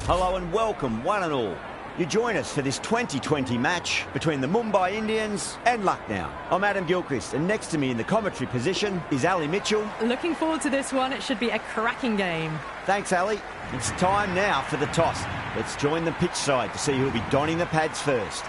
Hello and welcome, one and all. You join us for this 2020 match between the Mumbai Indians and Lucknow. I'm Adam Gilchrist, and next to me in the commentary position is Ali Mitchell. Looking forward to this one. It should be a cracking game. Thanks, Ali. It's time now for the toss. Let's join the pitch side to see who'll be donning the pads first.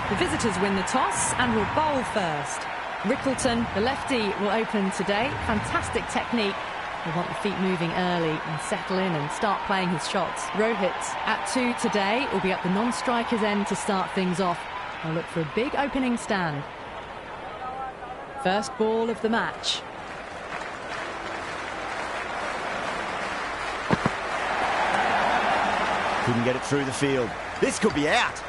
The visitors win the toss and will bowl first. Rickleton, the lefty, will open today. Fantastic technique. He'll want the feet moving early and settle in and start playing his shots. Rohit at 2 today will be at the non-striker's end to start things off. They'll look for a big opening stand. First ball of the match. Couldn't get it through the field. This could be out.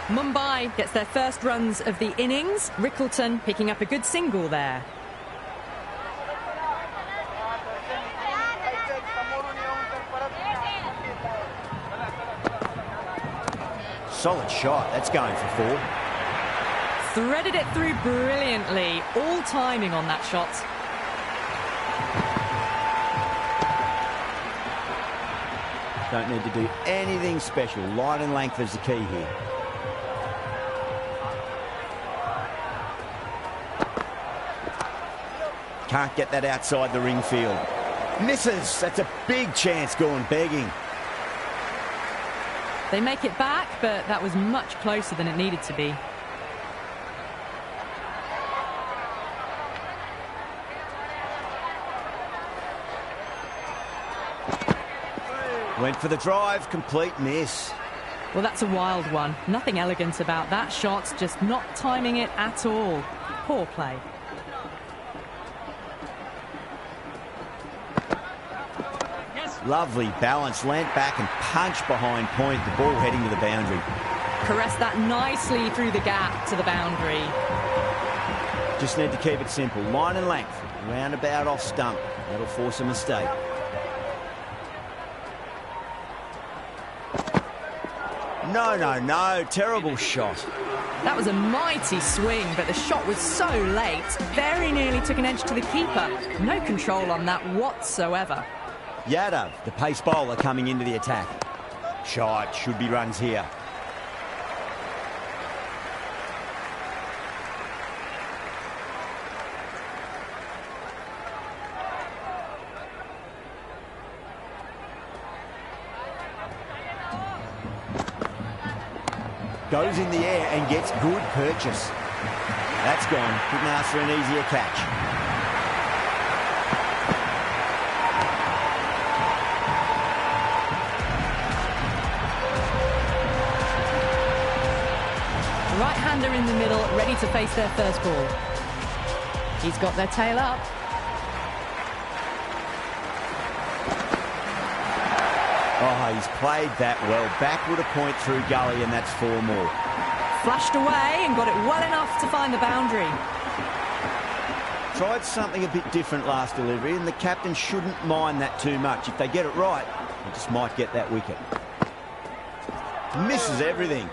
Mumbai gets their first runs of the innings. Rickleton picking up a good single there. Solid shot. That's going for 4. Threaded it through brilliantly. All timing on that shot. Don't need to do anything special. Line and length is the key here. Can't get that outside the ring field. Misses. That's a big chance going begging. They make it back, but that was much closer than it needed to be. Went for the drive, complete miss. Well, that's a wild one. Nothing elegant about that shot, just not timing it at all. Poor play. Lovely balance, leant back and punched behind point. The ball heading to the boundary. Caressed that nicely through the gap to the boundary. Just need to keep it simple. Line and length, roundabout off stump. That'll force a mistake. No. Terrible shot. That was a mighty swing, but the shot was so late. Very nearly took an edge to the keeper. No control on that whatsoever. Yadav, the pace bowler, coming into the attack. Shot, should be runs here. Goes in the air and gets good purchase. That's gone. Couldn't ask for an easier catch. Right-hander in the middle, ready to face their first ball. He's got their tail up. Oh, he's played that well. Backward a point through gully, and that's 4 more. Flashed away and got it well enough to find the boundary. Tried something a bit different last delivery, and the captain shouldn't mind that too much. If they get it right, they just might get that wicket. Misses everything.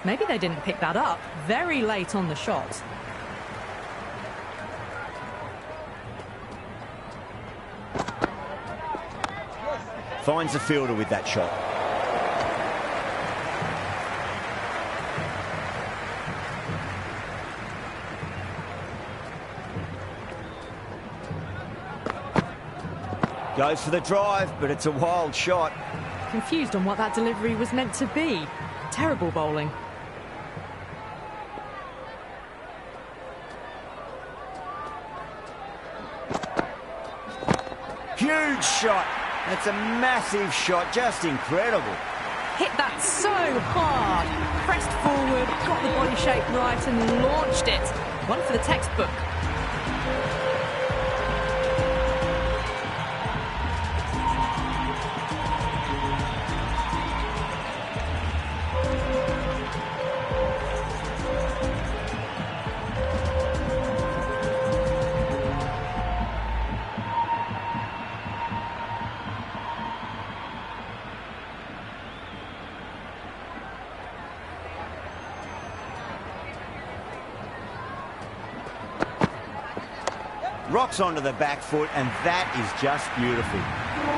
Maybe they didn't pick that up. Very late on the shot. Finds the fielder with that shot. Goes for the drive, but it's a wild shot. Confused on what that delivery was meant to be. Terrible bowling. Huge shot. That's a massive shot, just incredible. Hit that so hard. Pressed forward, got the body shape right and launched it. One for the textbook. Rocks onto the back foot, and that is just beautiful.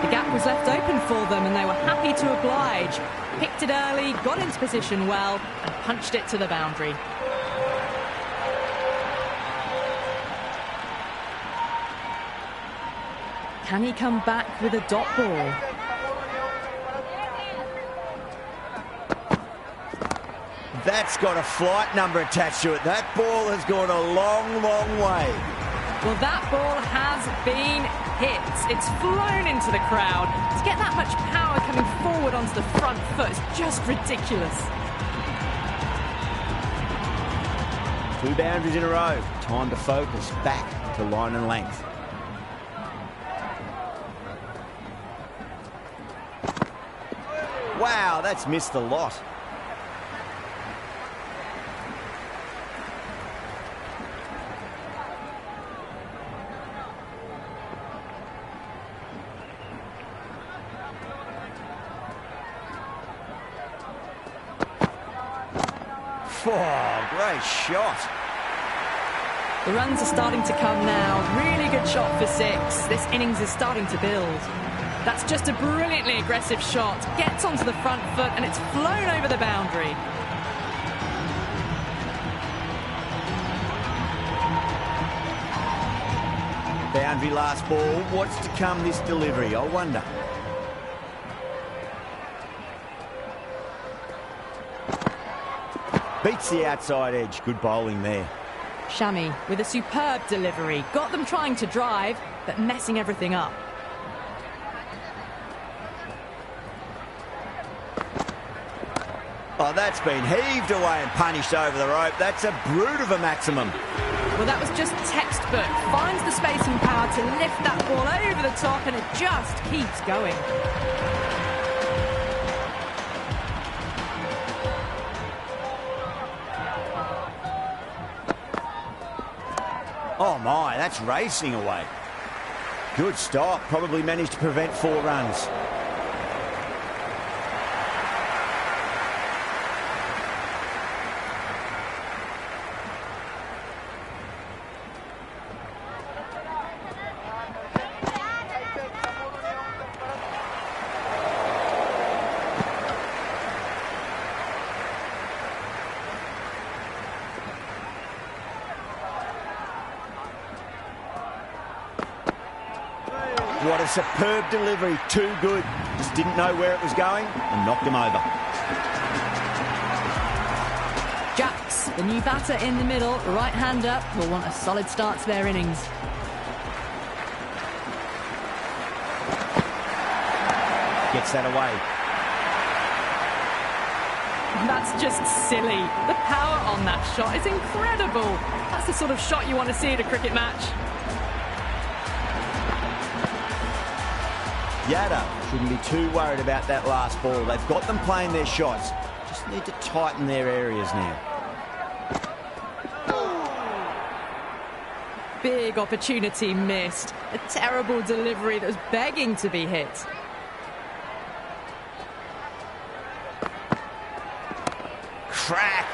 The gap was left open for them and they were happy to oblige. Picked it early, got into position well and punched it to the boundary. Can he come back with a dot ball? That's got a flight number attached to it. That ball has gone a long, long way. Well, that ball has been hit. It's flown into the crowd. To get that much power coming forward onto the front foot is just ridiculous. 2 boundaries in a row. Time to focus back to line and length. Wow, that's missed a lot. Oh, great shot. The runs are starting to come now. Really good shot for 6. This innings is starting to build. That's just a brilliantly aggressive shot. Gets onto the front foot and it's flown over the boundary. Boundary last ball. What's to come this delivery, I wonder. Beats the outside edge. Good bowling there. Shami with a superb delivery. Got them trying to drive, but messing everything up. Oh, that's been heaved away and punished over the rope. That's a brute of a maximum. Well, that was just textbook. Finds the space and power to lift that ball over the top, and it just keeps going. Oh my, that's racing away. Good stop. Probably managed to prevent 4 runs. What a superb delivery. Too good. Just didn't know where it was going and knocked him over. Jacks, the new batter in the middle, right hand up, will want a solid start to their innings. Gets that away. That's just silly. The power on that shot is incredible. That's the sort of shot you want to see at a cricket match. Yada shouldn't be too worried about that last ball. They've got them playing their shots. Just need to tighten their areas now. Big opportunity missed. A terrible delivery that was begging to be hit. Crack!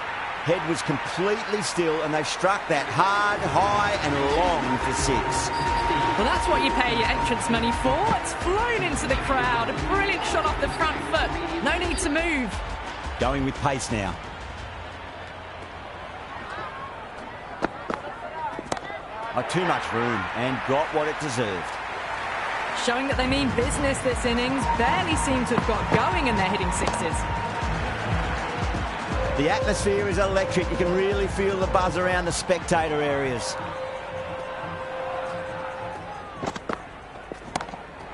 Head was completely still and they've struck that hard, high and long for 6. Well, that's what you pay your entrance money for. It's flown into the crowd. A brilliant shot off the front foot. No need to move. Going with pace now. Oh, too much room and got what it deserved. Showing that they mean business this innings. Barely seem to have got going and they're hitting 6s. The atmosphere is electric. You can really feel the buzz around the spectator areas.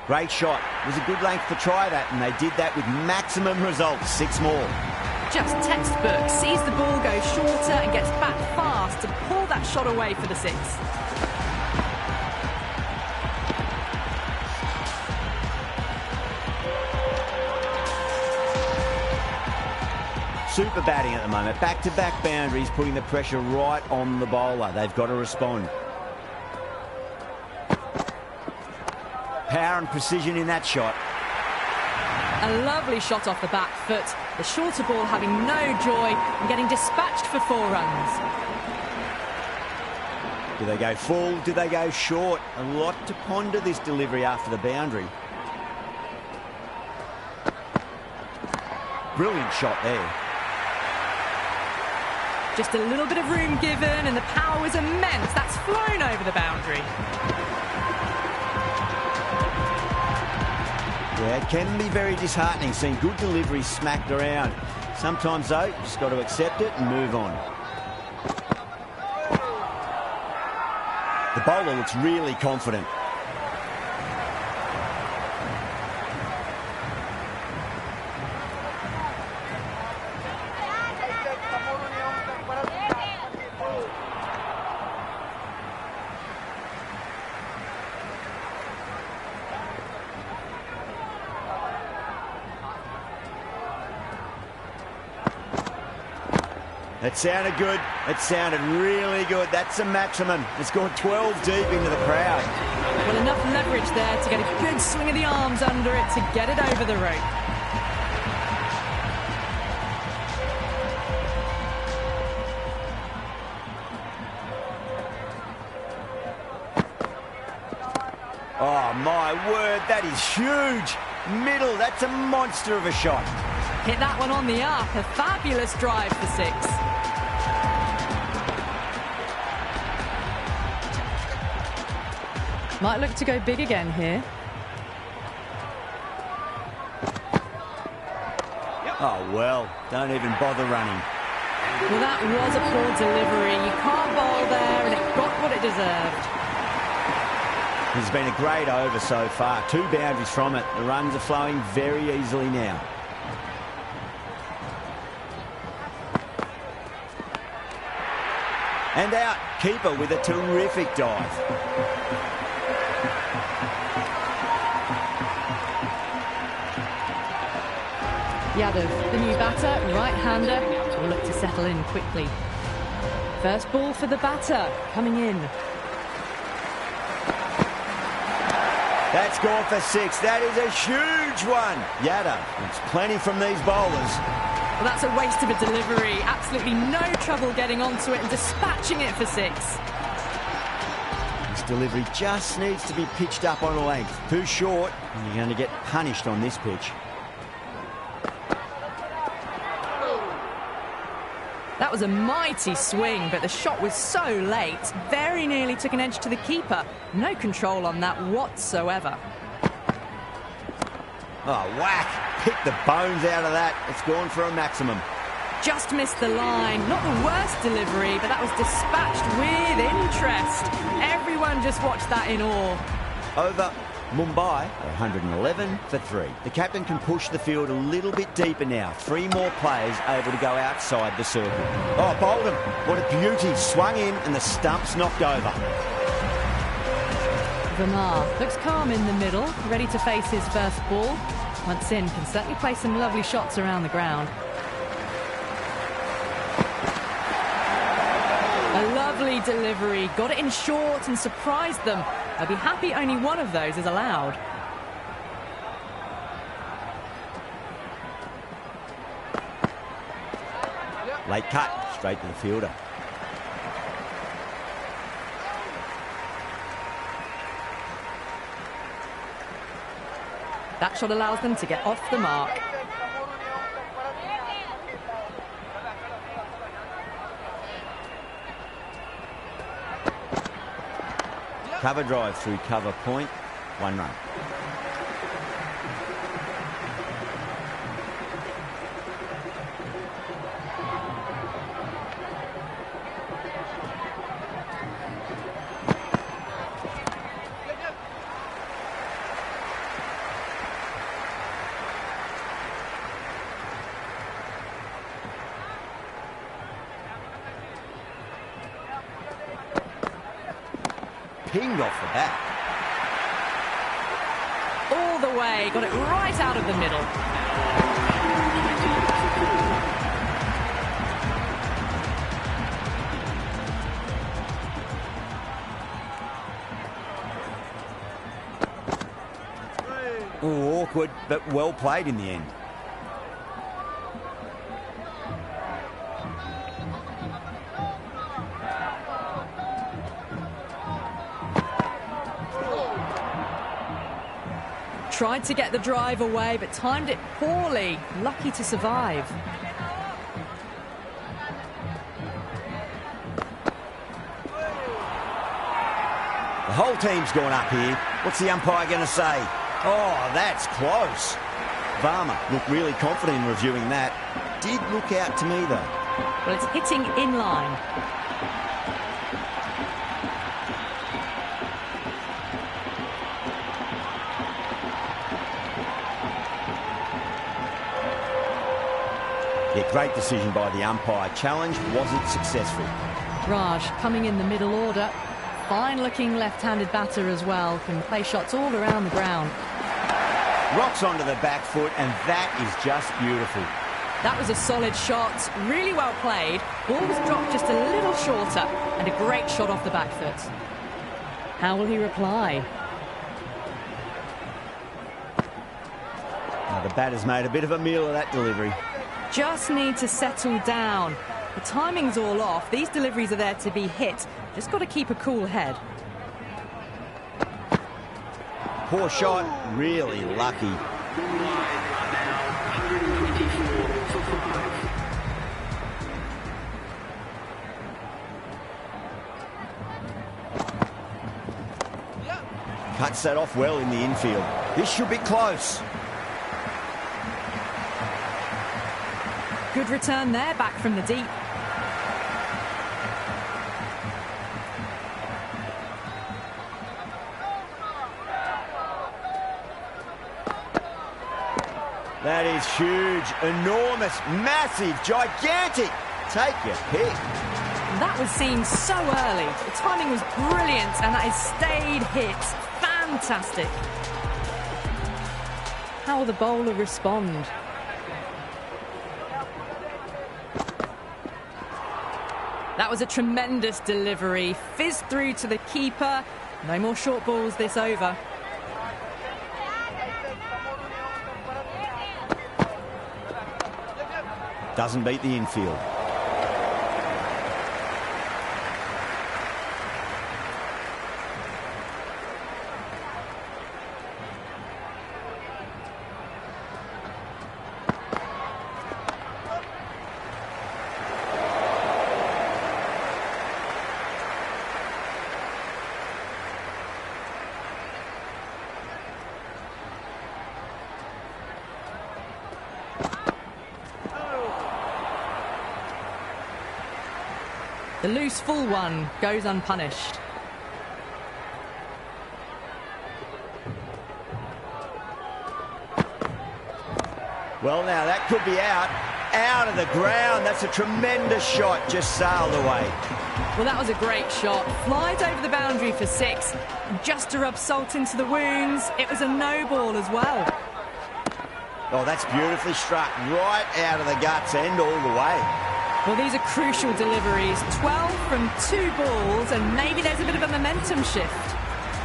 Great shot. It was a good length to try that, and they did that with maximum results. 6 more. Just textbook. Sees the ball go shorter and gets back fast to pull that shot away for the 6. Super batting at the moment. Back-to-back boundaries, putting the pressure right on the bowler. They've got to respond. Power and precision in that shot. A lovely shot off the back foot. The shorter ball having no joy and getting dispatched for 4 runs. Do they go full? Do they go short? A lot to ponder this delivery after the boundary. Brilliant shot there. Just a little bit of room given, and the power was immense. That's flown over the boundary. Yeah, it can be very disheartening seeing good deliveries smacked around. Sometimes, though, you just got to accept it and move on. The bowler looks really confident. That sounded good. It sounded really good. That's a maximum. It's gone 12 deep into the crowd. Well, enough leverage there to get a good swing of the arms under it to get it over the rope. Oh, my word, that is huge. Middle, that's a monster of a shot. Hit that one on the up. A fabulous drive for 6. Might look to go big again here. Oh, well, don't even bother running. Well, that was a poor delivery. You can't bowl there, and it got what it deserved. It's been a great over so far. 2 boundaries from it. The runs are flowing very easily now. And out. Keeper with a terrific dive. Yadav, the new batter, right-hander, will look to settle in quickly. First ball for the batter, coming in. That's gone for 6. That is a huge one. Yadav, it's plenty from these bowlers. Well, that's a waste of a delivery. Absolutely no trouble getting onto it and dispatching it for 6. This delivery just needs to be pitched up on a length. Too short, and you're going to get punished on this pitch. That was a mighty swing, but the shot was so late. Very nearly took an edge to the keeper. No control on that whatsoever. Oh, whack. Pick the bones out of that. It's gone for a maximum. Just missed the line. Not the worst delivery, but that was dispatched with interest. Everyone just watched that in awe. Over. Mumbai, 111 for 3. The captain can push the field a little bit deeper now. 3 more players able to go outside the circle. Oh, bowled him. What a beauty. Swung in and the stump's knocked over. Verma looks calm in the middle, ready to face his first ball. Once in, can certainly play some lovely shots around the ground. A lovely delivery, got it in short and surprised them. They'll be happy only one of those is allowed. Late cut, straight to the fielder. That shot allows them to get off the mark. Cover drive through cover point, 1 run. Pinged off the bat. All the way, got it right out of the middle. Oh, awkward, but well played in the end. Tried to get the drive away, but timed it poorly. Lucky to survive. The whole team's gone up here. What's the umpire going to say? Oh, that's close. Varma looked really confident in reviewing that. Did look out to me, though. Well, it's hitting in line. Yeah, great decision by the umpire. Challenge wasn't successful. Raj coming in the middle order. Fine-looking left-handed batter as well. Can play shots all around the ground. Rocks onto the back foot, and that is just beautiful. That was a solid shot. Really well played. Ball was dropped just a little shorter, and a great shot off the back foot. How will he reply? Now, the batter's made a bit of a meal of that delivery. Just need to settle down. The timing's all off. These deliveries are there to be hit. Just got to keep a cool head. Poor shot, really lucky. Cuts that off well in the infield. This should be close. Good return there, back from the deep. That is huge, enormous, massive, gigantic. Take your pick. That was seen so early. The timing was brilliant, and that has stayed hit. Fantastic. How will the bowler respond? That was a tremendous delivery. Fizzed through to the keeper. No more short balls this over. Doesn't beat the infield. The loose full one goes unpunished. Well, now that could be out of the ground. That's a tremendous shot, just sailed away. Well, that was a great shot. Flies over the boundary for 6. And just to rub salt into the wounds, it was a no ball as well. Oh, that's beautifully struck right out of the guts end all the way. Well, these are crucial deliveries. 12 from 2 balls, and maybe there's a bit of a momentum shift.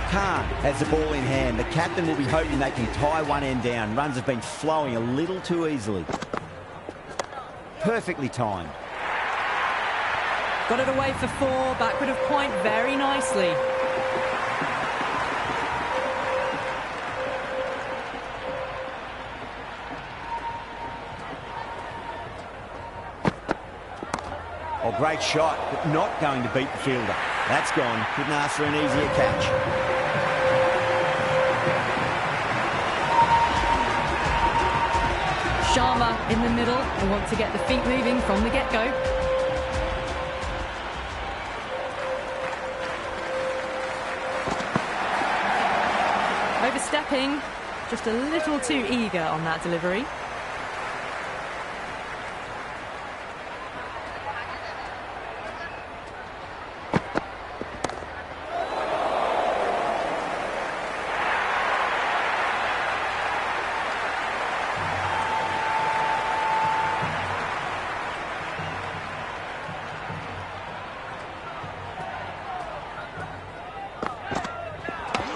Khan has the ball in hand. The captain will be hoping they can tie one end down. Runs have been flowing a little too easily. Perfectly timed. Got it away for 4, backward of point very nicely. Oh, great shot, but not going to beat the fielder. That's gone. Couldn't ask for an easier catch. Sharma in the middle. They want to get the feet moving from the get-go. Overstepping, just a little too eager on that delivery.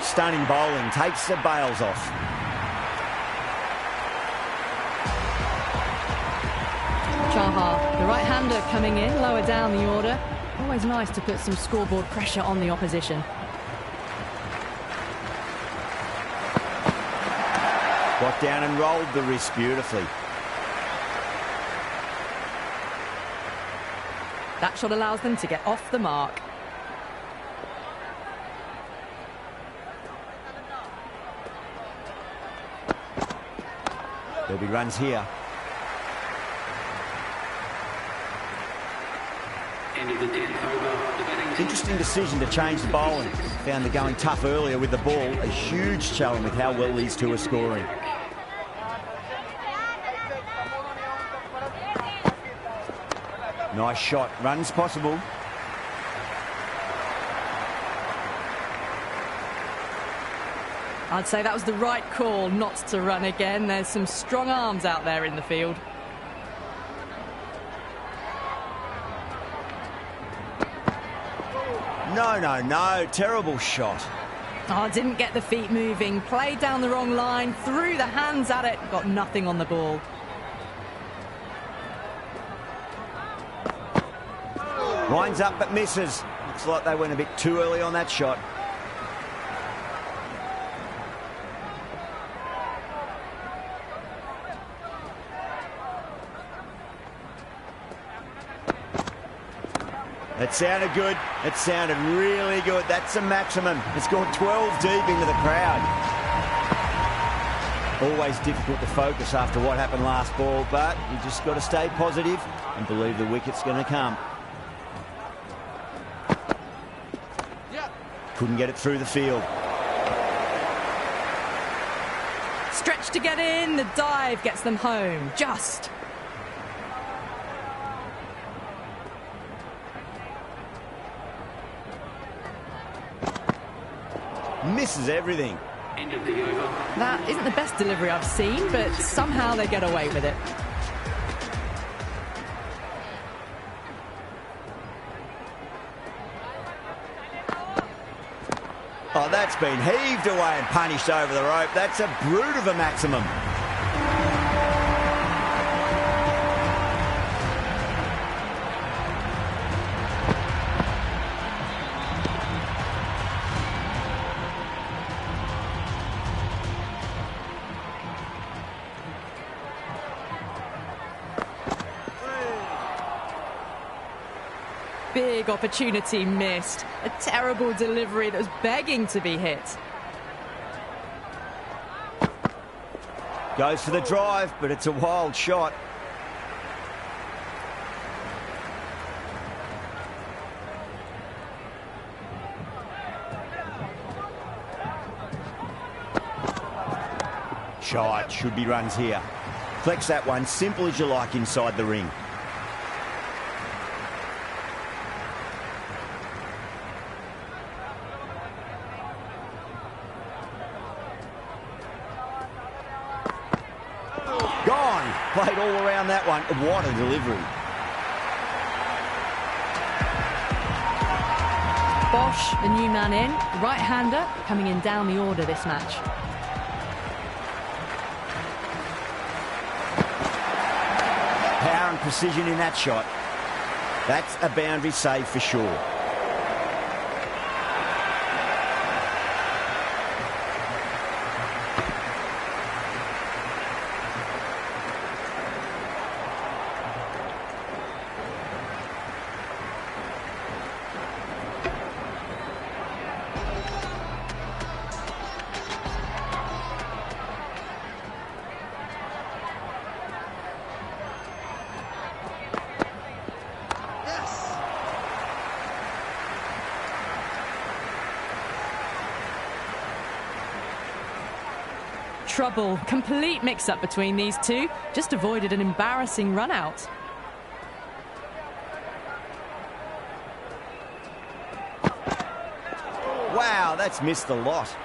Stunning bowling, takes the bails off. Chahar, the right-hander coming in, lower down the order. Always nice to put some scoreboard pressure on the opposition. Got down and rolled the wrist beautifully. That shot allows them to get off the mark. There'll be runs here. End of the 10th over. The batting team. Interesting decision to change the bowling. Found the going tough earlier with the ball. A huge challenge with how well these two are scoring. Nice shot. Runs possible. I'd say that was the right call not to run again. There's some strong arms out there in the field. No. Terrible shot. Oh, didn't get the feet moving. Played down the wrong line. Threw the hands at it. Got nothing on the ball. Winds up but misses. Looks like they went a bit too early on that shot. It sounded good. It sounded really good. That's a maximum. It's gone 12 deep into the crowd. Always difficult to focus after what happened last ball, but you just got to stay positive and believe the wicket's going to come. Couldn't get it through the field. Stretch to get in. The dive gets them home. Just. Misses everything. End of the over. That isn't the best delivery I've seen, but somehow they get away with it. Oh, that's been heaved away and punished over the rope. That's a brute of a maximum. Big opportunity missed. A terrible delivery that was begging to be hit. Goes for the drive, but it's a wild shot. Shot. Should be runs here. Flex that one, simple as you like inside the ring. Gone. Played all around that one. What a delivery. Bosch, the new man in. Right-hander coming in down the order this match. Power and precision in that shot. That's a boundary save for sure. Trouble. Complete mix-up between these two. Just avoided an embarrassing run-out. Wow, that's missed a lot.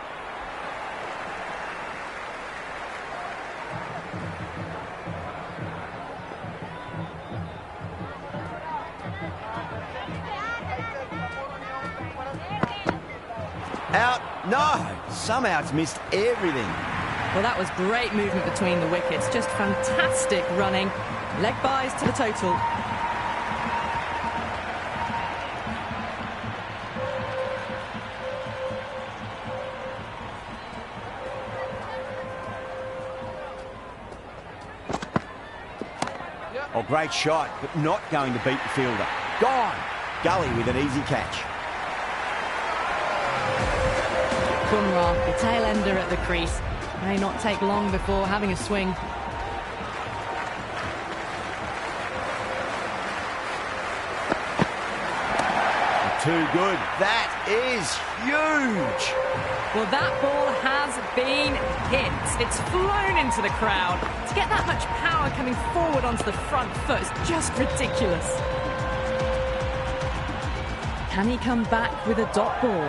Out. No. Somehow it's missed everything. Well, that was great movement between the wickets. Just fantastic running. Leg byes to the total. Oh, great shot, but not going to beat the fielder. Gone. Gully with an easy catch. Kumra, the tail ender at the crease. May not take long before having a swing. Too good. That is huge. Well, that ball has been hit. It's flown into the crowd. To get that much power coming forward onto the front foot is just ridiculous. Can he come back with a dot ball?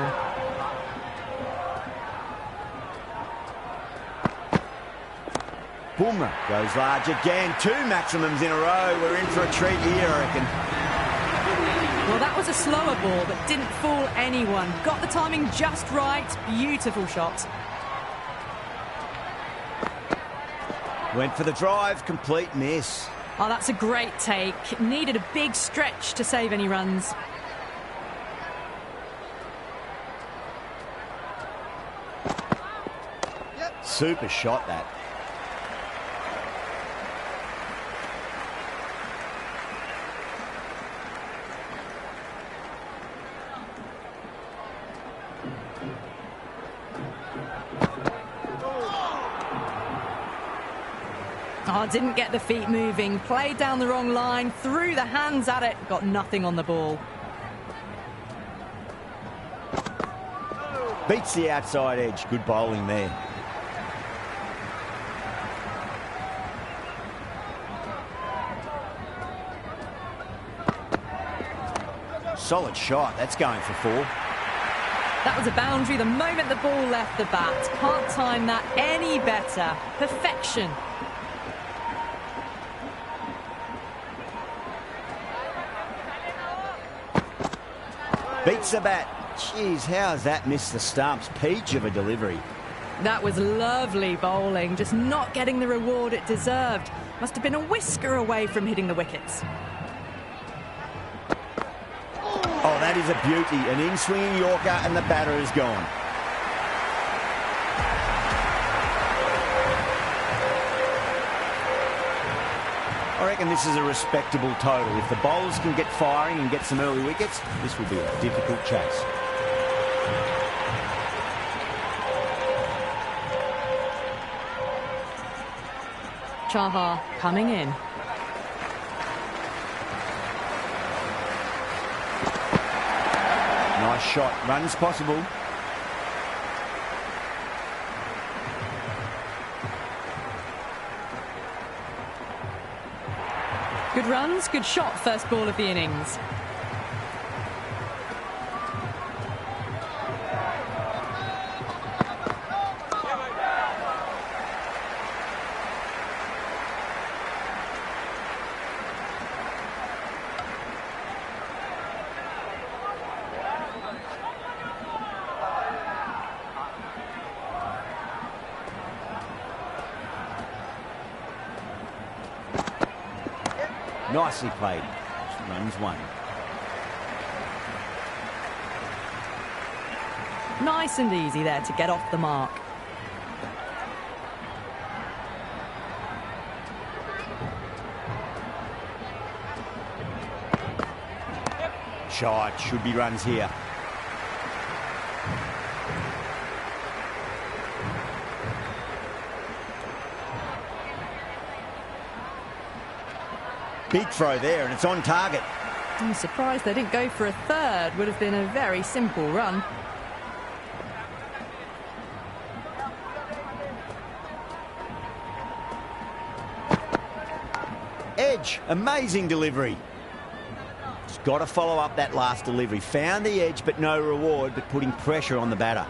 Boomer goes large again. 2 maximums in a row. We're in for a treat here, I reckon. Well, that was a slower ball, but didn't fool anyone. Got the timing just right. Beautiful shot. Went for the drive. Complete miss. Oh, that's a great take. Needed a big stretch to save any runs. Super shot, that. Oh, didn't get the feet moving. Played down the wrong line. Threw the hands at it. Got nothing on the ball. Beats the outside edge. Good bowling there. Solid shot. That's going for 4. That was a boundary the moment the ball left the bat. Can't time that any better. Perfection. Beats the bat. Jeez, how has that missed the stumps? Peach of a delivery. That was lovely bowling, just not getting the reward it deserved. Must have been a whisker away from hitting the wickets. Oh, that is a beauty. An in-swinging Yorker and the batter is gone. I reckon this is a respectable total. If the bowlers can get firing and get some early wickets, this will be a difficult chase. Chahar coming in. Nice shot. Runs possible. Good runs, good shot, first ball of the innings. Nicely played. Runs 1. Nice and easy there to get off the mark. Shot. Should be runs here. Big throw there, and it's on target. I'm surprised they didn't go for a third. Would have been a very simple run. Edge, amazing delivery. It's got to follow up that last delivery. Found the edge, but no reward, but putting pressure on the batter.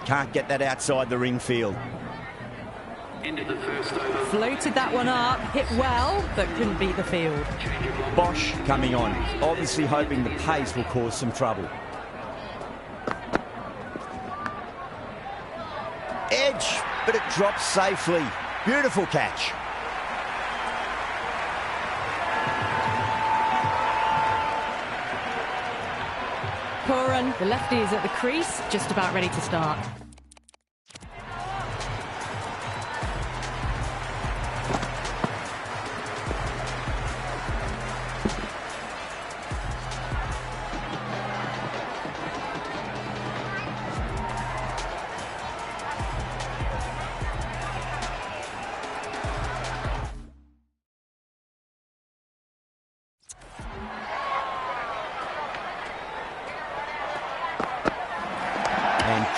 Can't get that outside the ring field. End of the first over. Floated that one up, hit well, but couldn't beat the field. Bosch coming on, obviously hoping the pace will cause some trouble. Edge, but it drops safely. Beautiful catch. Pooran, the lefty is at the crease, just about ready to start.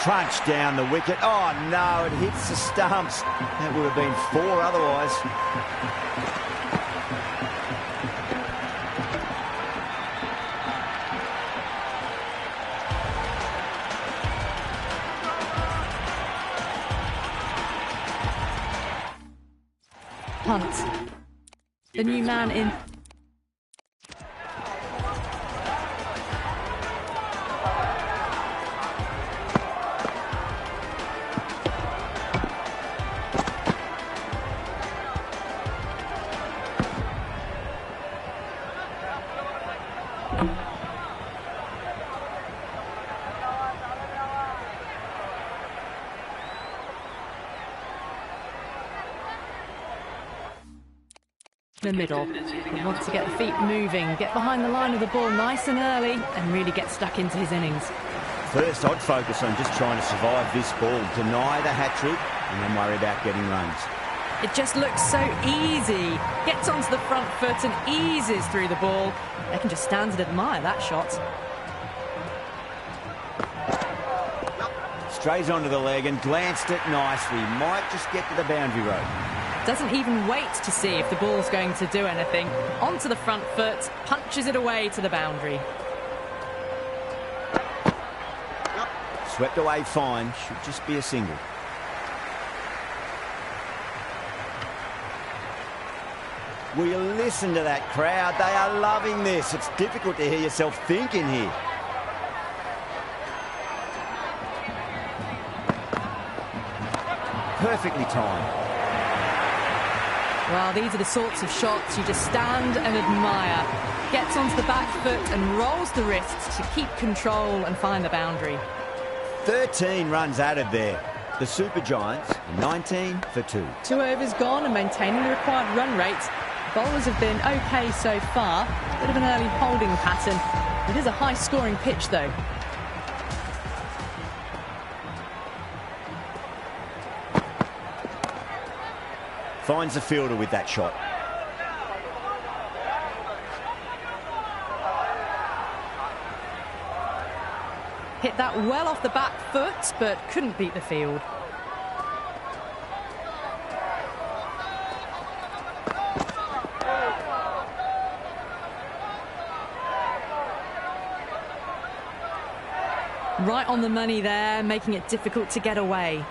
crunched down the wicket. Oh, no, it hits the stumps. That would have been 4 otherwise. Hunt, the new man in. The middle. He wants to get the feet moving, get behind the line of the ball nice and early and really get stuck into his innings. First, I'd focus on just trying to survive this ball, deny the hat-trick and then worry about getting runs. It just looks so easy. Gets onto the front foot and eases through the ball. They can just stand and admire that shot. Strays onto the leg and glanced it nicely. Might just get to the boundary road. Doesn't even wait to see if the ball's going to do anything. Onto the front foot, punches it away to the boundary. Swept away fine, should just be a single. Will you listen to that crowd? They are loving this. It's difficult to hear yourself thinking here. Perfectly timed. Well, these are the sorts of shots you just stand and admire. Gets onto the back foot and rolls the wrists to keep control and find the boundary. 13 runs added there. The Super Giants, 19 for 2. 2 overs gone and maintaining the required run rate. Bowlers have been okay so far. Bit of an early holding pattern. It is a high-scoring pitch, though. Finds the fielder with that shot. Hit that well off the back foot, but couldn't beat the field. Right on the money there, making it difficult to get away.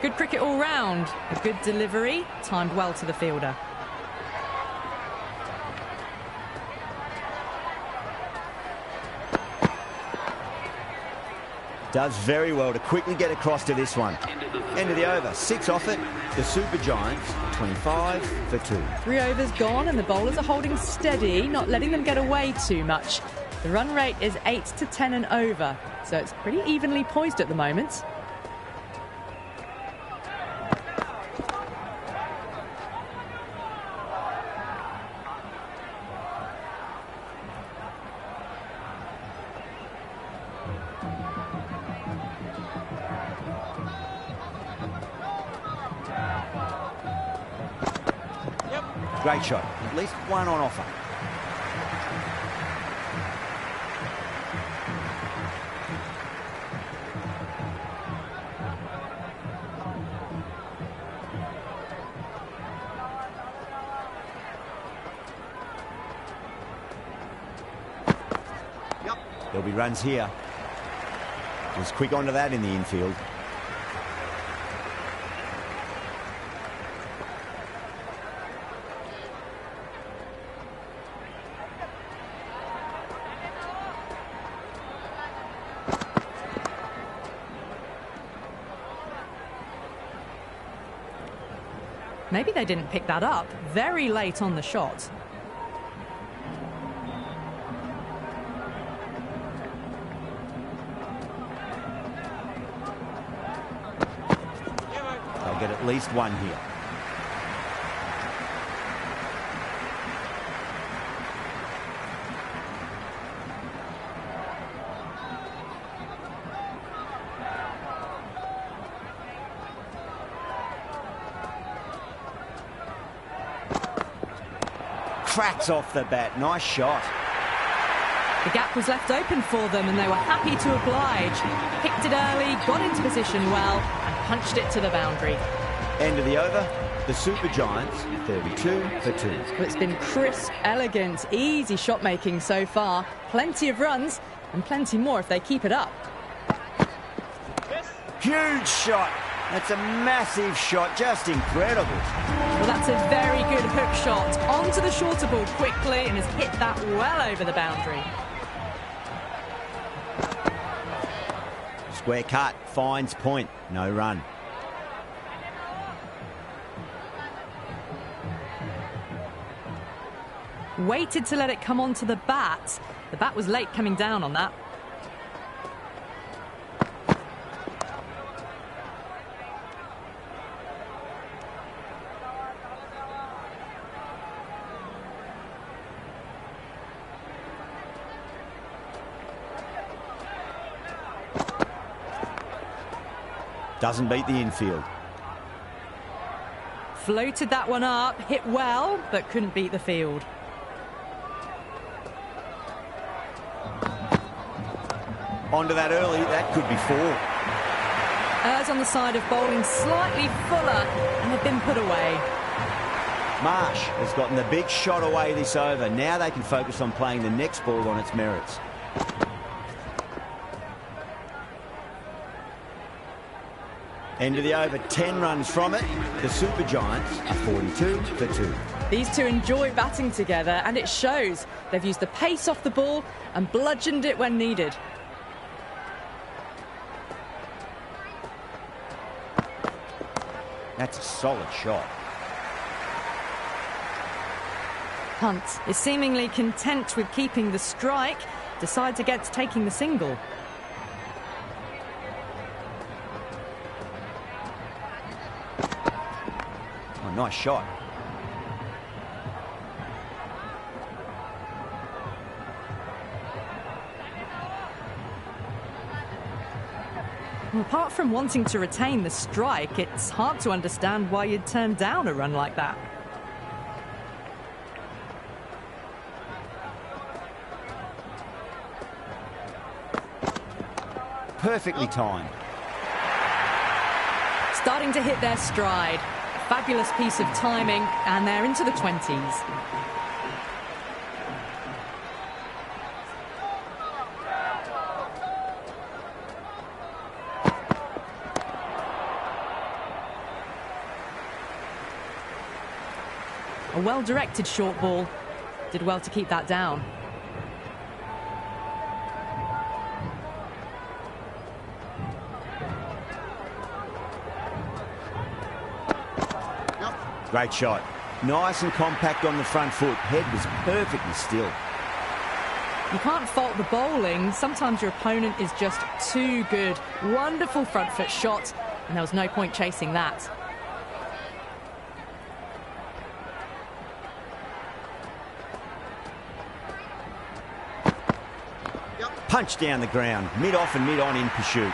Good cricket all round. A good delivery, timed well to the fielder. Does very well to quickly get across to this one. End of the over. 6 off it. The Super Giants, 25 for 2. 3 overs gone and the bowlers are holding steady, not letting them get away too much. The run rate is 8 to 10 and over, so it's pretty evenly poised at the moment. Great shot. At least one on offer. There'll be runs here. Was quick onto that in the infield. Maybe they didn't pick that up. Very late on the shot. They'll get at least one here. cracks off the bat. Nice shot. The gap was left open for them and they were happy to oblige. Picked it early, got into position well and punched it to the boundary. End of the over. The Super Giants, 32 for 2. Well, it's been crisp, elegant, easy shot making so far. Plenty of runs and plenty more if they keep it up. Huge shot. That's a massive shot, just incredible. Well, that's a very good hook shot. Onto the shorter ball quickly and has hit that well over the boundary. Square cut, finds point, no run. Waited to let it come onto the bat. The bat was late coming down on that. Doesn't beat the infield. Floated that one up, hit well, but couldn't beat the field. Onto that early, that could be 4. Errs on the side of bowling slightly fuller and had been put away. Marsh has gotten the big shot away this over. Now they can focus on playing the next ball on its merits. End of the over, 10 runs from it. The Super Giants are 42 for 2. These two enjoy batting together and it shows. They've used the pace off the ball and bludgeoned it when needed. That's a solid shot. Hunt is seemingly content with keeping the strike, decides against taking the single. Oh, nice shot. Well, apart from wanting to retain the strike, it's hard to understand why you'd turn down a run like that. Perfectly timed. Starting to hit their stride. Fabulous piece of timing, and they're into the 20s. A well-directed short ball. Did well to keep that down. Great shot. Nice and compact on the front foot. Head was perfectly still. You can't fault the bowling. Sometimes your opponent is just too good. Wonderful front foot shot, and there was no point chasing that. Punch down the ground, mid-off and mid-on in pursuit.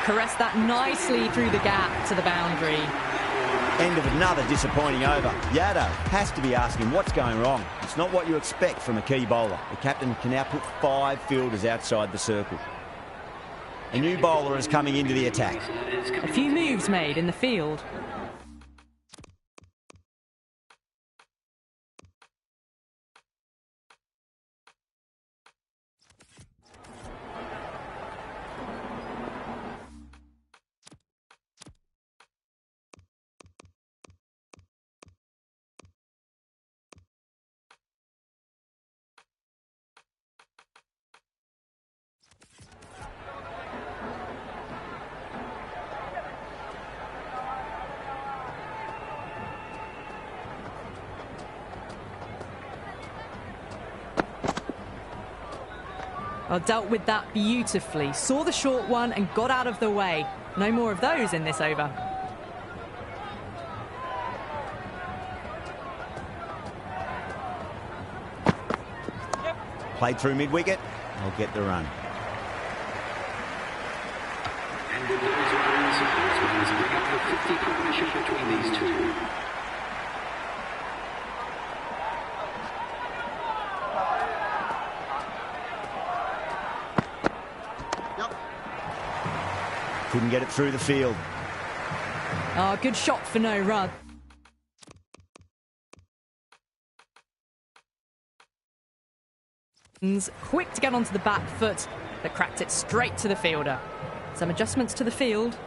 Caressed that nicely through the gap to the boundary. End of another disappointing over. Yaddo has to be asking what's going wrong. It's not what you expect from a key bowler. The captain can now put 5 fielders outside the circle. A new bowler is coming into the attack. A few moves made in the field. Well, dealt with that beautifully. Saw the short one and got out of the way. No more of those in this over. Played through mid-wicket. I'll get the run. And with those runs, bring up the 50 partnership between these two. couldn't get it through the field. Oh, good shot for no run. Quick to get onto the back foot, but cracked it straight to the fielder. Some adjustments to the field.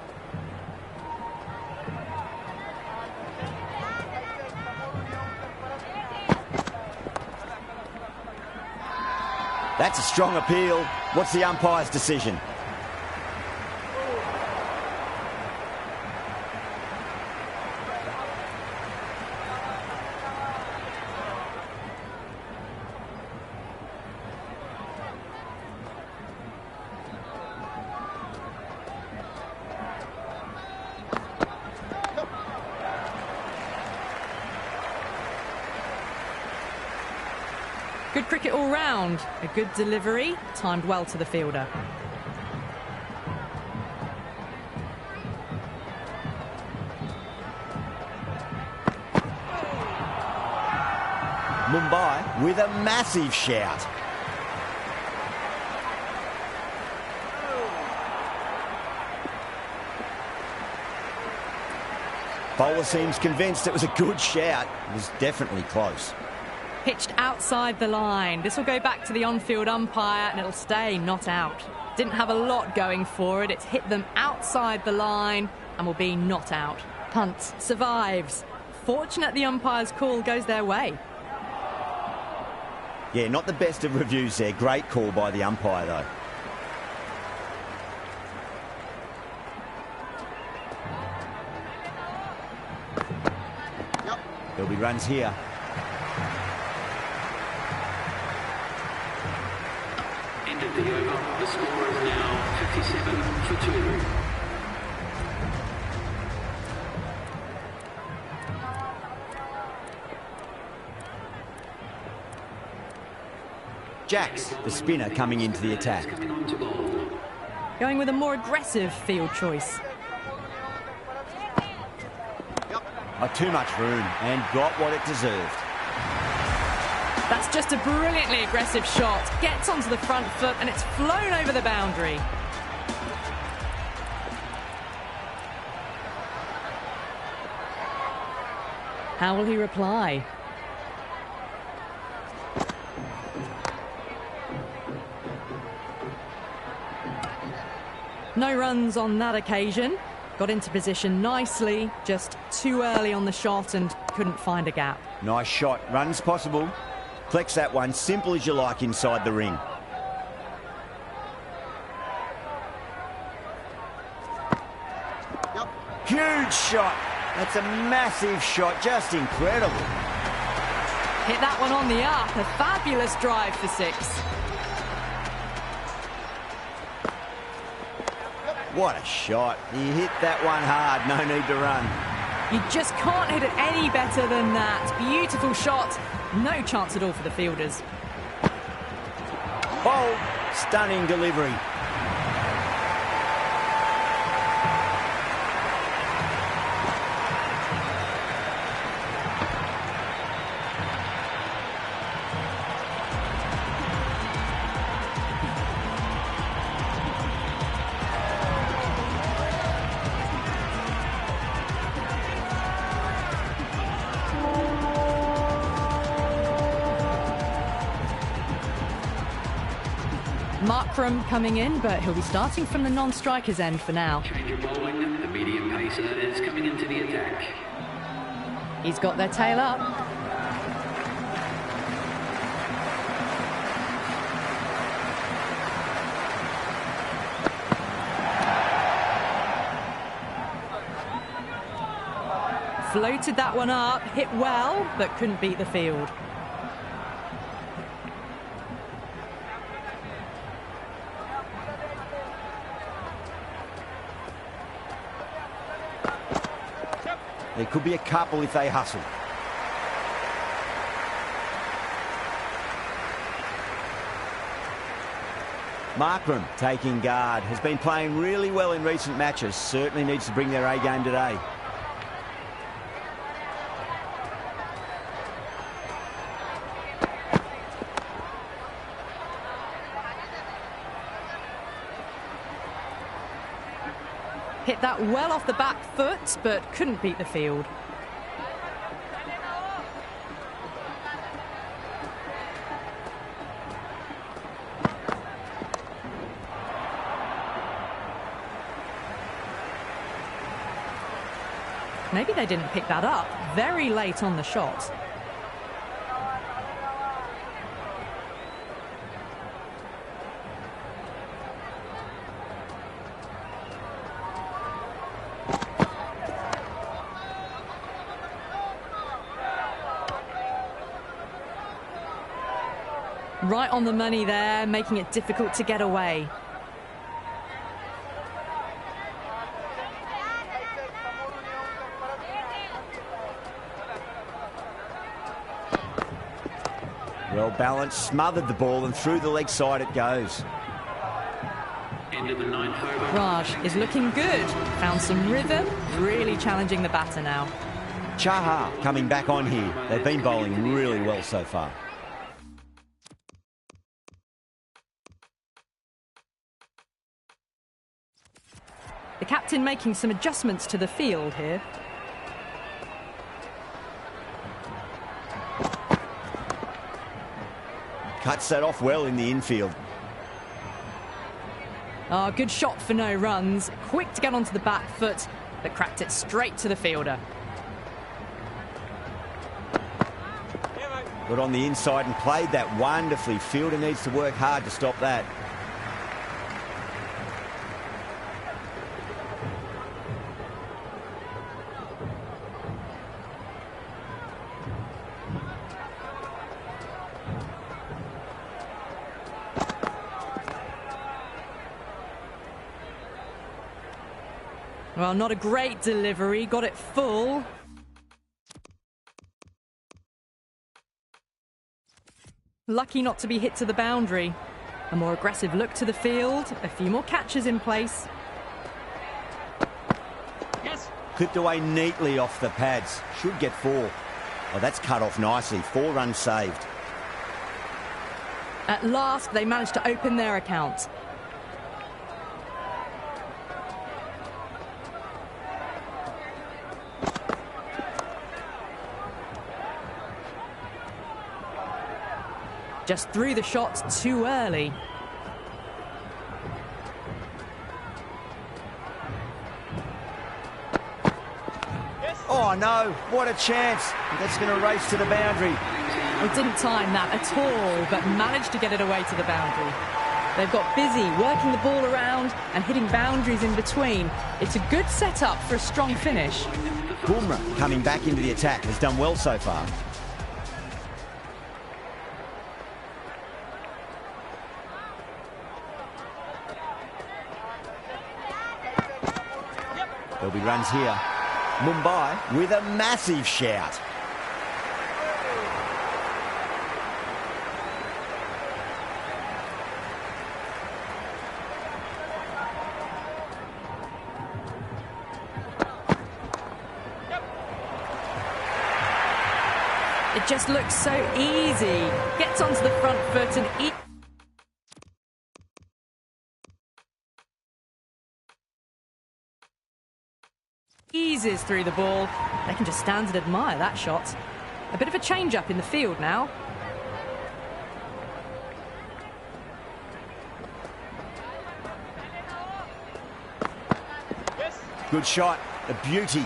That's a strong appeal. What's the umpire's decision? Good cricket all round. A good delivery, timed well to the fielder. Mumbai with a massive shout. Bowler seems convinced it was a good shout. It was definitely close. Pitched outside the line. This will go back to the on-field umpire and it'll stay not out. Didn't have a lot going for it. It's hit them outside the line and will be not out. Punt survives. Fortunate the umpire's call goes their way. Yeah, not the best of reviews there. Great call by the umpire, though. There'll be runs here. End of the over. The score is now 57 for 2. Jacks, the spinner, coming into the attack. Going with a more aggressive field choice. Too much room and got what it deserved. That's just a brilliantly aggressive shot. Gets onto the front foot and it's flown over the boundary. How will he reply? No runs on that occasion. Got into position nicely, just too early on the shot and couldn't find a gap. Nice shot. Runs possible. Flex that one, simple as you like inside the ring. Huge shot. That's a massive shot, just incredible. Hit that one on the up, a fabulous drive for 6. What a shot. He hit that one hard, no need to run. You just can't hit it any better than that. Beautiful shot, no chance at all for the fielders. Bold, stunning delivery. Markram coming in, but he'll be starting from the non-striker's end for now. Change of bowling. The medium pacer is coming into the attack. He's got their tail up. Floated that one up, hit well, but couldn't beat the field. There could be a couple if they hustle. Markram taking guard. Has been playing really well in recent matches. Certainly needs to bring their A game today. Hit that well off the back foot, but couldn't beat the field. Maybe they didn't pick that up very late on the shot. Right on the money there, making it difficult to get away. Well balanced, smothered the ball, and through the leg side it goes. End of the ninth over. Raj is looking good. Found some rhythm, really challenging the batter now. Chahar coming back on here. They've been bowling really well so far. The captain making some adjustments to the field here. Cuts that off well in the infield. Oh, good shot for no runs. Quick to get onto the back foot, but cracked it straight to the fielder. Got on the inside and played that wonderfully. Fielder needs to work hard to stop that. Well, not a great delivery, got it full. Lucky not to be hit to the boundary. A more aggressive look to the field, a few more catches in place. Yes. Clipped away neatly off the pads. Should get 4. Oh, that's cut off nicely. 4 runs saved. At last, they managed to open their account. Just threw the shot too early. Oh no, what a chance. That's going to race to the boundary. They didn't time that at all, but managed to get it away to the boundary. They've got busy working the ball around and hitting boundaries in between. It's a good setup for a strong finish. Bumrah coming back into the attack has done well so far. There'll be runs here. Mumbai with a massive shout. It just looks so easy. Gets onto the front foot and eases through the ball. They can just stand and admire that shot. A bit of a change-up in the field now. Good shot, a beauty.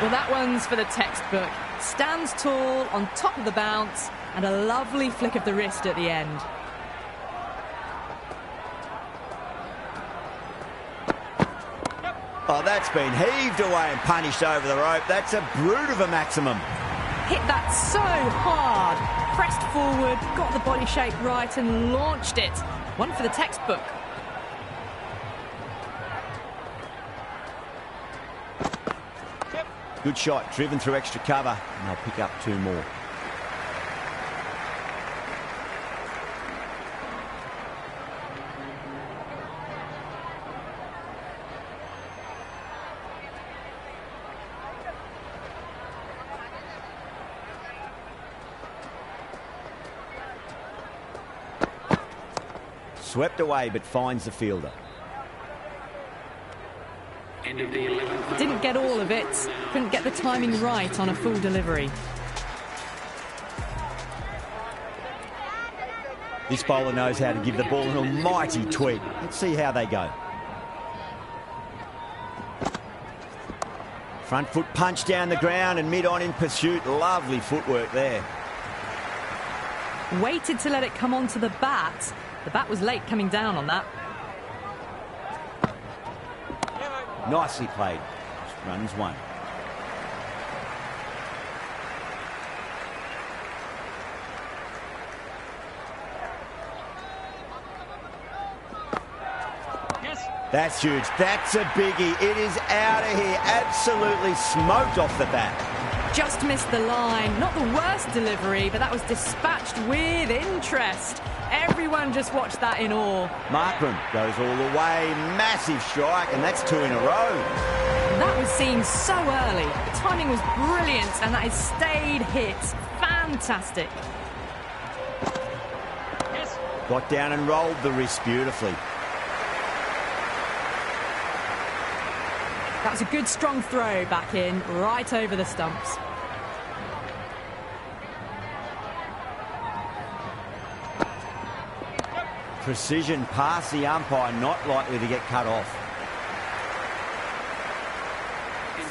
Well, that one's for the textbook. Stands tall, on top of the bounce, and a lovely flick of the wrist at the end. Oh, that's been heaved away and punished over the rope. That's a brute of a maximum. Hit that so hard. Pressed forward, got the body shape right and launched it. One for the textbook. Good shot, driven through extra cover, and they'll pick up 2 more. Swept away, but finds the fielder. End of the 11th. Didn't get all of it, couldn't get the timing right on a full delivery. This bowler knows how to give the ball an almighty tweak. Let's see how they go. Front foot punch down the ground and mid-on in pursuit. Lovely footwork there. Waited to let it come onto the bat. The bat was late coming down on that. Nicely played. Runs one. That's huge. That's a biggie. It is out of here. Absolutely smoked off the bat. Just missed the line. Not the worst delivery, but that was dispatched with interest. Everyone just watched that in awe. Markram goes all the way. Massive strike, and that's 2 in a row. That was seen so early. The timing was brilliant, and that has stayed hit. Fantastic. Got down and rolled the wrist beautifully. That was a good strong throw back in, right over the stumps. Precision past the umpire, not likely to get cut off.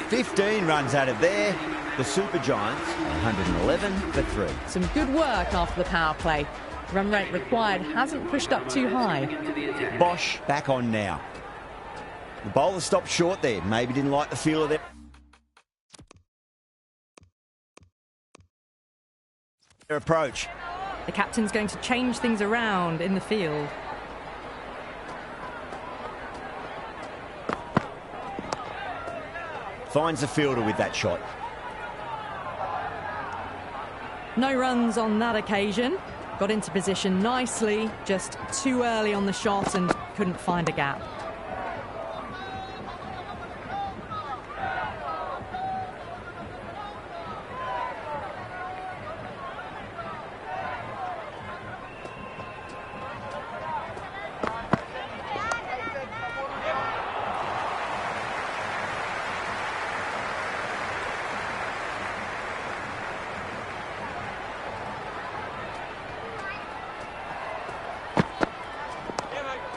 15 runs out of there. The Super Giants, 111 for 3. Some good work after the power play. Run rate required hasn't pushed up too high. Bosch back on now. The bowler stopped short there. Maybe didn't like the feel of their approach. The captain's going to change things around in the field. Finds the fielder with that shot. No runs on that occasion. Got into position nicely, just too early on the shot and couldn't find a gap.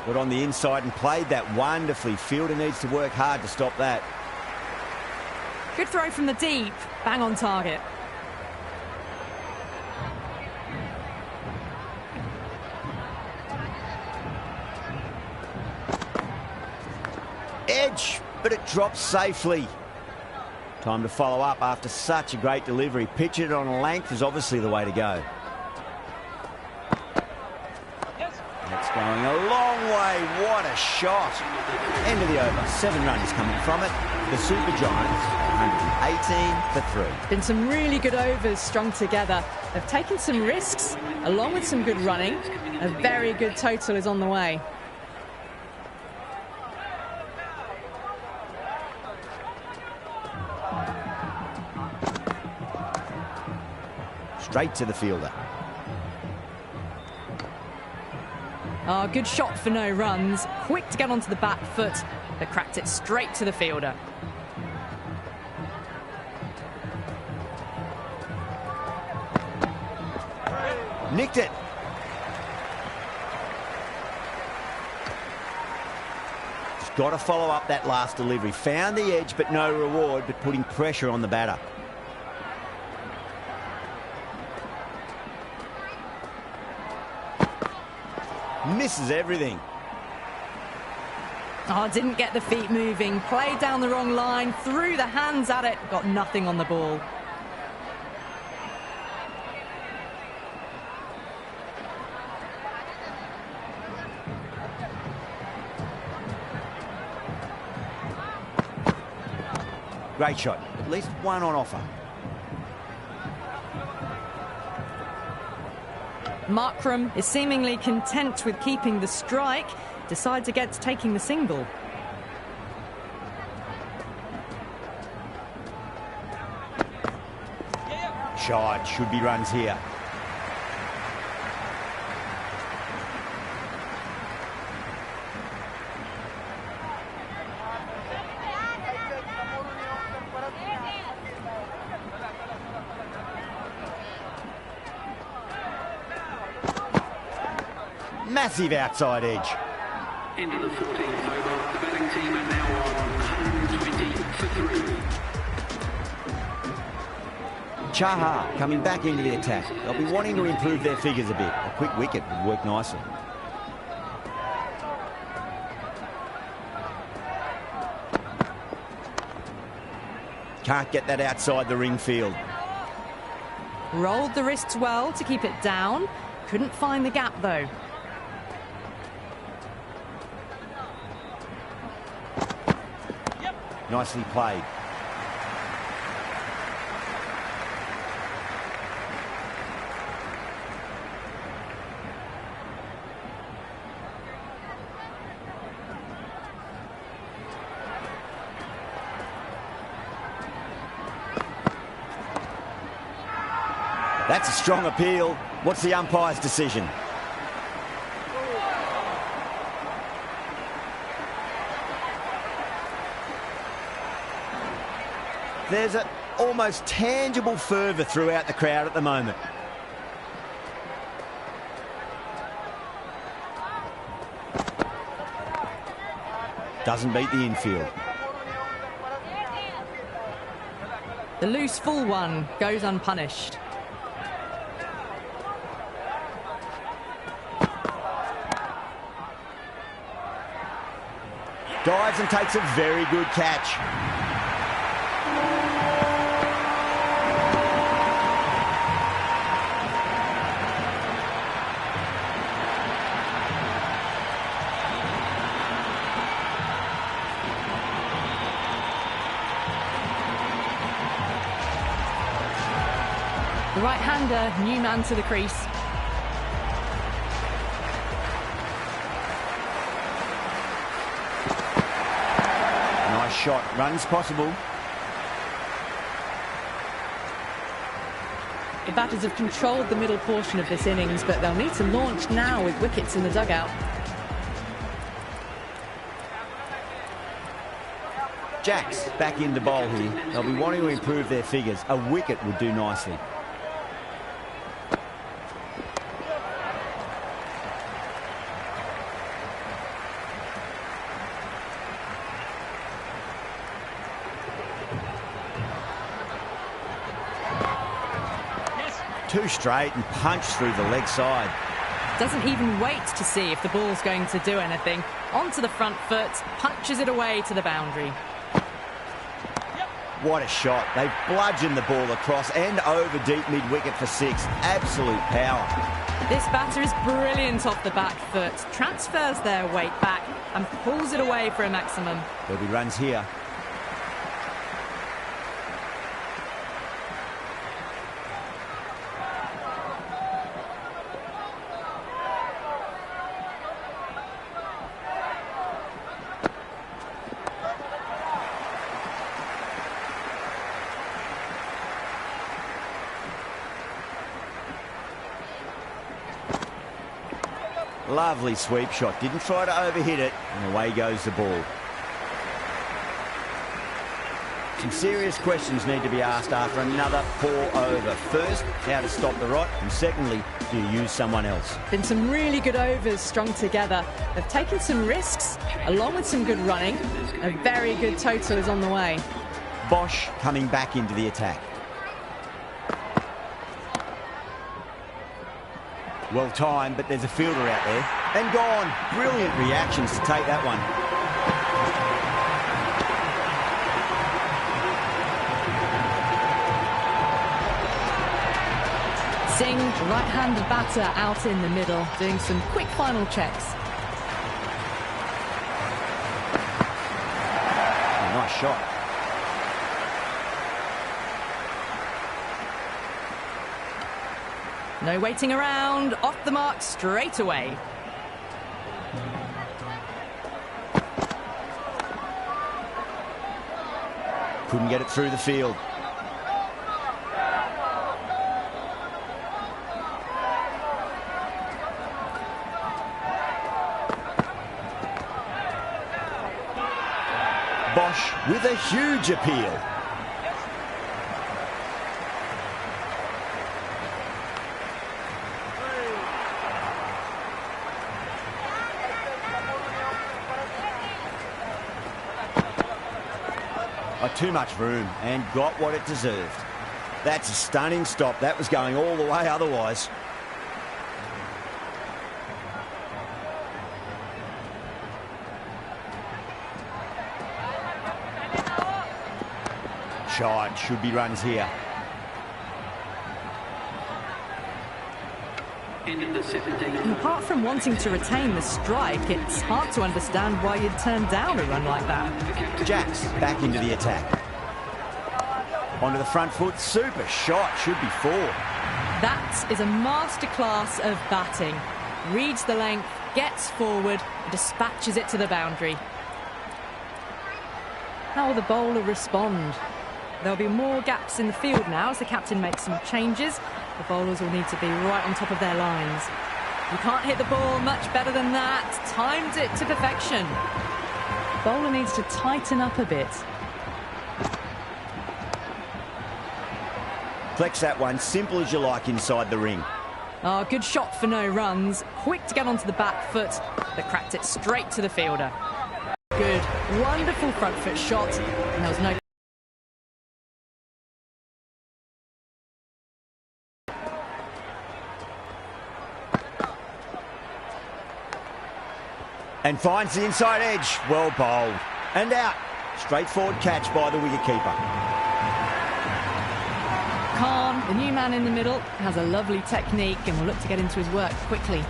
Got on the inside and played that wonderfully. Fielder needs to work hard to stop that. Good throw from the deep, bang on target. Edge, but it drops safely. Time to follow up after such a great delivery. Pitching it on length is obviously the way to go. That's going a long way. What a shot. End of the over. 7 runs coming from it. The Super Giants, 118 for 3. Been some really good overs strung together. They've taken some risks, along with some good running. A very good total is on the way. Straight to the fielder. Oh, good shot for no runs. Quick to get onto the back foot, but cracked it straight to the fielder. Nicked it. Just got to follow up that last delivery. Found the edge, but no reward, but putting pressure on the batter. Misses everything. Oh, didn't get the feet moving. Played down the wrong line, threw the hands at it, got nothing on the ball. Great shot. At least one on offer. Markram is seemingly content with keeping the strike, decides against taking the single. Shot. Should be runs here. Massive outside edge. End of the 14th over. The batting team are now on 120 for 3. Chaha coming back into the attack. They'll be wanting to improve their figures a bit. A quick wicket would work nicely. Can't get that outside the ring field. Rolled the wrists well to keep it down. Couldn't find the gap though. Nicely played. That's a strong appeal. What's the umpire's decision? There's an almost tangible fervour throughout the crowd at the moment. Doesn't beat the infield. The loose full one goes unpunished. Dives and takes a very good catch. The right-hander, new man to the crease. Nice shot. Runs possible. The batters have controlled the middle portion of this innings, but they'll need to launch now with wickets in the dugout. Jacks back into bowl here. They'll be wanting to improve their figures. A wicket would do nicely. Two straight and punch through the leg side. Doesn't even wait to see if the ball's going to do anything. Onto the front foot, punches it away to the boundary. What a shot. They've bludgeoned the ball across and over deep mid-wicket for 6. Absolute power. This batter is brilliant off the back foot. Transfers their weight back and pulls it away for a maximum. There'll be runs here. Lovely sweep shot. Didn't try to overhit it, and away goes the ball. Some serious questions need to be asked after another poor over. First, how to stop the rot, and secondly, do you use someone else? Been some really good overs strung together. They've taken some risks, along with some good running. A very good total is on the way. Bosch coming back into the attack. Well timed, but there's a fielder out there. And gone. Brilliant reactions to take that one. Singh, right-handed batter out in the middle, doing some quick final checks. Oh, nice shot. No waiting around, off the mark straight away. Couldn't get it through the field. Bosch with a huge appeal. Oh, too much room and got what it deserved. That's a stunning stop. That was going all the way otherwise. Shot, should be runs here. End of the 17th. And apart from wanting to retain the strike, it's hard to understand why you'd turn down a run like that. Jacks back into the attack. Onto the front foot, super shot, should be 4. That is a masterclass of batting. Reads the length, gets forward, and dispatches it to the boundary. How will the bowler respond? There'll be more gaps in the field now as the captain makes some changes. The bowlers will need to be right on top of their lines. You can't hit the ball much better than that. Timed it to perfection. Bowler needs to tighten up a bit. Flex that one, simple as you like inside the ring. Oh, good shot for no runs. Quick to get onto the back foot, but cracked it straight to the fielder. Good, wonderful front foot shot, and there was no... And finds the inside edge. Well bowled. And out. Straightforward catch by the wicketkeeper. Khan, the new man in the middle, has a lovely technique and will look to get into his work quickly.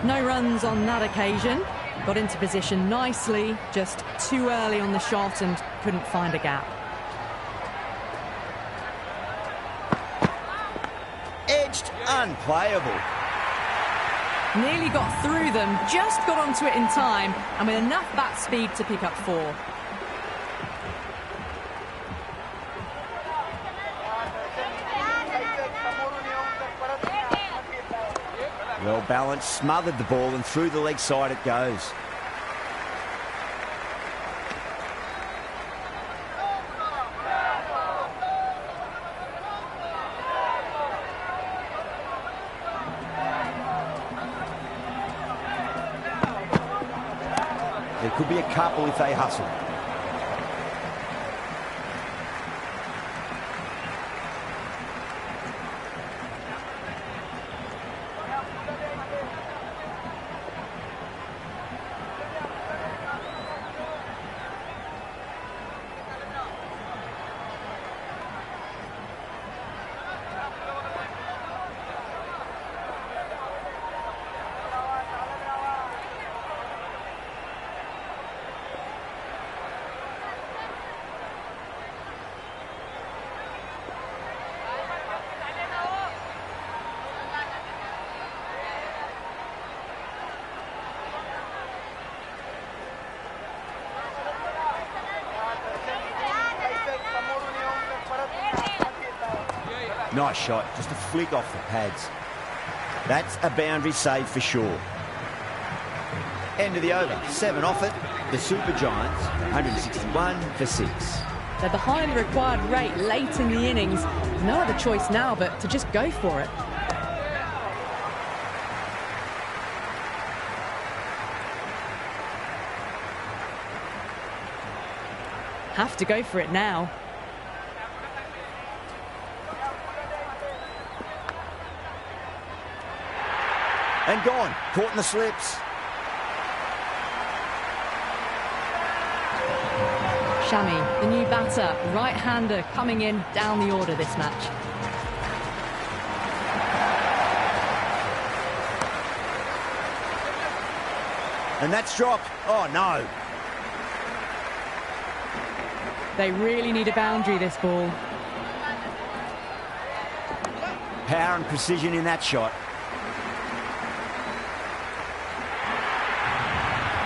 No runs on that occasion. Got into position nicely, just too early on the shot and couldn't find a gap. Edged, unplayable. Nearly got through them, just got onto it in time, and with enough bat speed to pick up 4. Well balanced, smothered the ball and through the leg side it goes. There could be a couple if they hustle. Nice shot, just a flick off the pads. That's a boundary save for sure. End of the over, 7 off it. The Super Giants, 161 for 6. They're behind the required rate late in the innings. No other choice now but to just go for it. Have to go for it now. And gone, caught in the slips. Shami, the new batter, right-hander coming in down the order this match. And that's dropped. Oh, no. They really need a boundary, this ball. Power and precision in that shot.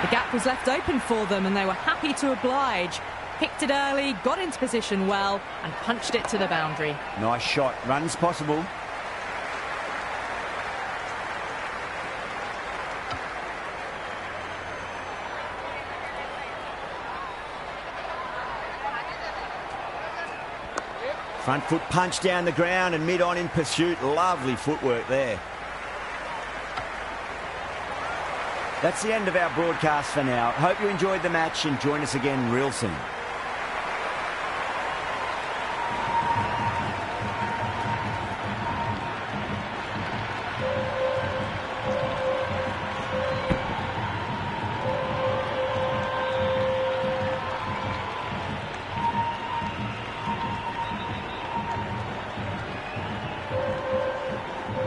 The gap was left open for them and they were happy to oblige. Picked it early, got into position well and punched it to the boundary. Nice shot. Runs possible. Front foot punch down the ground and mid-on in pursuit. Lovely footwork there. That's the end of our broadcast for now. Hope you enjoyed the match and join us again real soon.